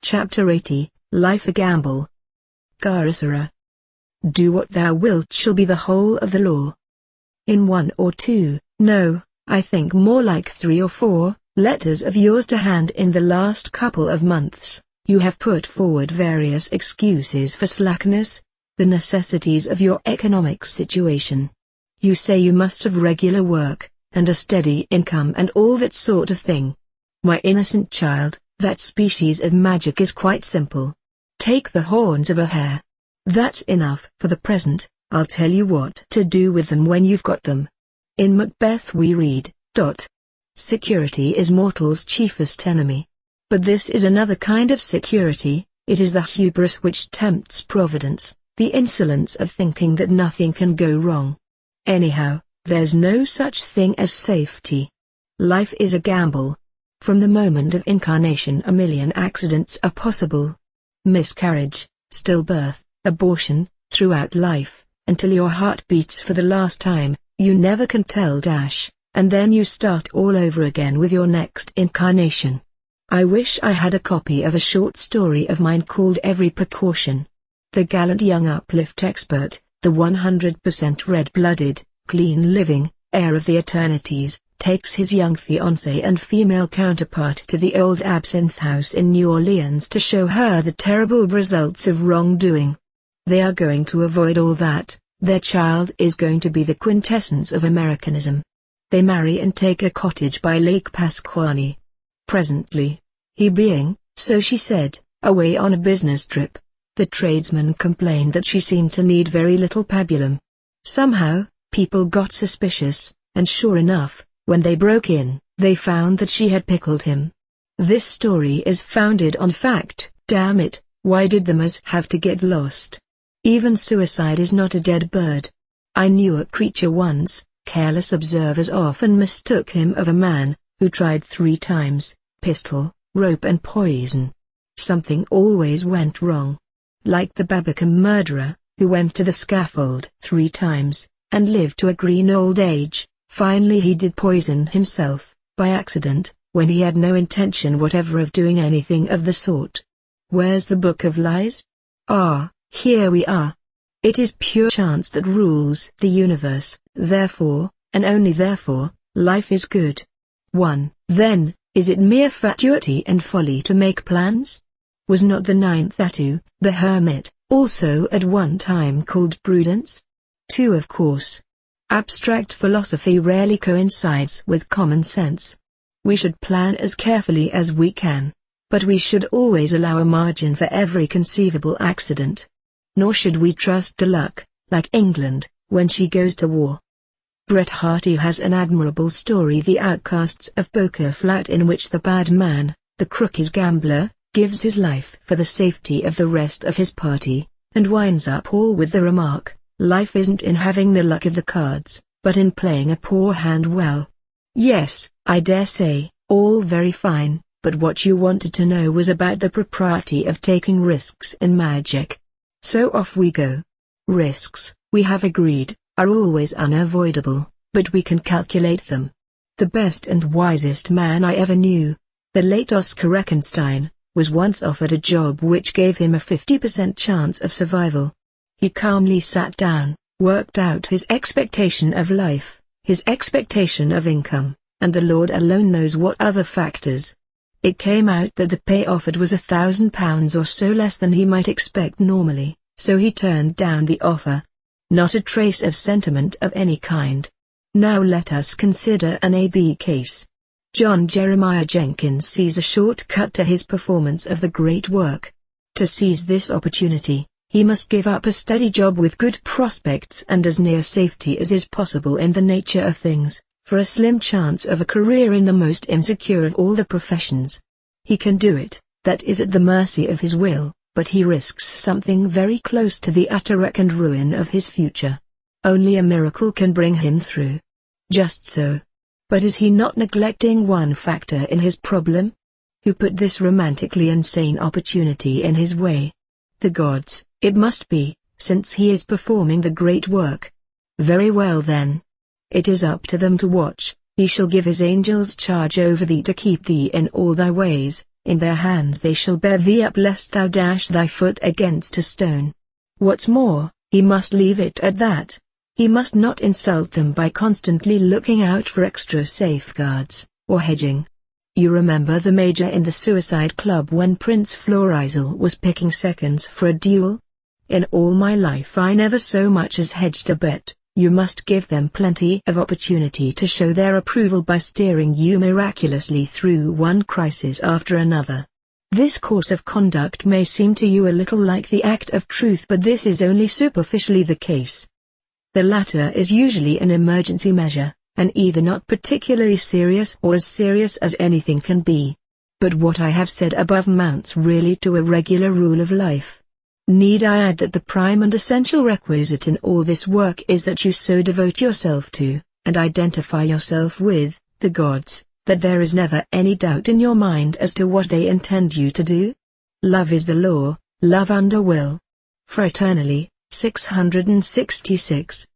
Chapter 80, Life a Gamble. Garasara. Do what thou wilt shall be the whole of the law. In 1 or 2, no, I think more like 3 or 4, letters of yours to hand in the last couple of months, you have put forward various excuses for slackness, the necessities of your economic situation. You say you must have regular work, and a steady income and all that sort of thing. My innocent child, that species of magic is quite simple. Take the horns of a hare. That's enough for the present. I'll tell you what to do with them when you've got them. In Macbeth we read, Security is mortal's chiefest enemy. But this is another kind of security, it is the hubris which tempts Providence, the insolence of thinking that nothing can go wrong. Anyhow, there's no such thing as safety. Life is a gamble. From the moment of incarnation a million accidents are possible. Miscarriage, stillbirth, abortion, throughout life, until your heart beats for the last time, you never can tell and then you start all over again with your next incarnation. I wish I had a copy of a short story of mine called Every Precaution. The gallant young uplift expert, the 100% red-blooded, clean-living, heir of the eternities, takes his young fiancée and female counterpart to the old Absinthe House in New Orleans to show her the terrible results of wrongdoing. They are going to avoid all that, their child is going to be the quintessence of Americanism. They marry and take a cottage by Lake Pasquaney. Presently, he being, so she said, away on a business trip, the tradesman complained that she seemed to need very little pabulum. Somehow, people got suspicious, and sure enough, when they broke in, they found that she had pickled him. This story is founded on fact. Damn it, why did the Mars have to get lost? Even suicide is not a dead bird. I knew a creature once, careless observers often mistook him of a man, who tried 3 times, pistol, rope and poison. Something always went wrong. Like the Babbacombe murderer, who went to the scaffold 3 times, and lived to a green old age. Finally he did poison himself, by accident, when he had no intention whatever of doing anything of the sort. Where's the Book of Lies? Ah, here we are. It is pure chance that rules the universe, therefore, and only therefore, life is good. 1. Then, is it mere fatuity and folly to make plans? Was not the 9th Atu, the hermit, also at one time called prudence? 2. Of course. Abstract philosophy rarely coincides with common sense. We should plan as carefully as we can, but we should always allow a margin for every conceivable accident. Nor should we trust to luck, like England, when she goes to war. Bret Harty has an admirable story, The Outcasts of Poker Flat, in which the bad man, the crooked gambler, gives his life for the safety of the rest of his party, and winds up all with the remark, life isn't in having the luck of the cards, but in playing a poor hand well. Yes, I dare say, all very fine, but what you wanted to know was about the propriety of taking risks in magic. So off we go. Risks, we have agreed, are always unavoidable, but we can calculate them. The best and wisest man I ever knew, the late Oscar Rechenstein, was once offered a job which gave him a 50% chance of survival. He calmly sat down, worked out his expectation of life, his expectation of income, and the Lord alone knows what other factors. It came out that the pay offered was £1,000 or so less than he might expect normally, so he turned down the offer. Not a trace of sentiment of any kind. Now let us consider an A-B case. John Jeremiah Jenkins sees a shortcut to his performance of the great work. To seize this opportunity, he must give up a steady job with good prospects and as near safety as is possible in the nature of things, for a slim chance of a career in the most insecure of all the professions. He can do it, that is at the mercy of his will, but he risks something very close to the utter wreck and ruin of his future. Only a miracle can bring him through. Just so. But is he not neglecting one factor in his problem? Who put this romantically insane opportunity in his way? The gods, it must be, since he is performing the great work. Very well then. It is up to them to watch. He shall give his angels charge over thee to keep thee in all thy ways, in their hands they shall bear thee up lest thou dash thy foot against a stone. What's more, he must leave it at that. He must not insult them by constantly looking out for extra safeguards, or hedging. You remember the Major in the Suicide Club when Prince Florizel was picking seconds for a duel? In all my life I never so much as hedged a bet. You must give them plenty of opportunity to show their approval by steering you miraculously through one crisis after another. This course of conduct may seem to you a little like the act of truth, but this is only superficially the case. The latter is usually an emergency measure, and either not particularly serious or as serious as anything can be. But what I have said above amounts really to a regular rule of life. Need I add that the prime and essential requisite in all this work is that you so devote yourself to, and identify yourself with, the gods, that there is never any doubt in your mind as to what they intend you to do? Love is the law, love under will. Fraternally, 666.